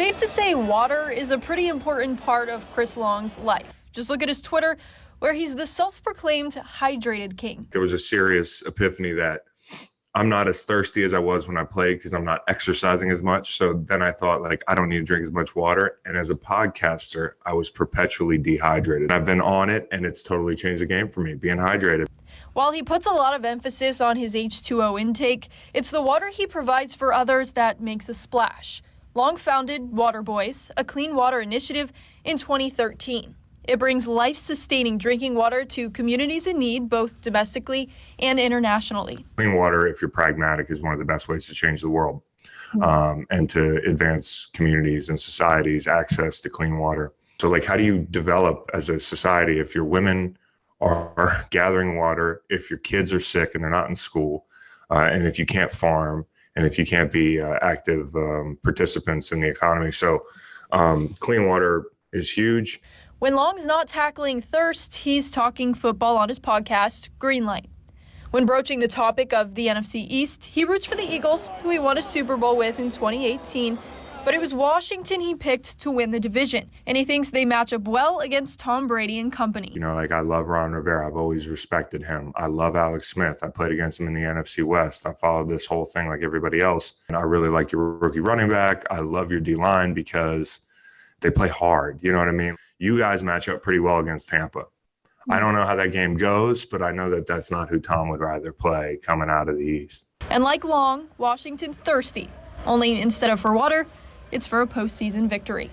safe to say water is a pretty important part of Chris Long's life. Just look at his Twitter, where he's the self-proclaimed hydrated king. There was a serious epiphany that I'm not as thirsty as I was when I played because I'm not exercising as much. So then I thought, like, I don't need to drink as much water. And as a podcaster, I was perpetually dehydrated. I've been on it, and it's totally changed the game for me, being hydrated. While he puts a lot of emphasis on his H2O intake, it's the water he provides for others that makes a splash. Long founded Waterboys, a clean water initiative, in 2013. It brings life-sustaining drinking water to communities in need, both domestically and internationally. Clean water, if you're pragmatic, is one of the best ways to change the world and to advance communities and societies' access to clean water. So, like, how do you develop as a society if your women are gathering water, if your kids are sick and they're not in school, and if you can't farm, and if you can't be active participants in the economy? So clean water is huge. When Long's not tackling thirst, he's talking football on his podcast, Greenlight. When broaching the topic of the NFC East, he roots for the Eagles, who he won a Super Bowl with in 2018, but it was Washington he picked to win the division, and he thinks they match up well against Tom Brady and company. You know, like, I love Ron Rivera. I've always respected him. I love Alex Smith. I played against him in the NFC West. I followed this whole thing like everybody else. And I really like your rookie running back. I love your D-line because they play hard. You know what I mean? You guys match up pretty well against Tampa. I don't know how that game goes, but I know that that's not who Tom would rather play coming out of the East. And like Long, Washington's thirsty. Only instead of for water, it's for a postseason victory.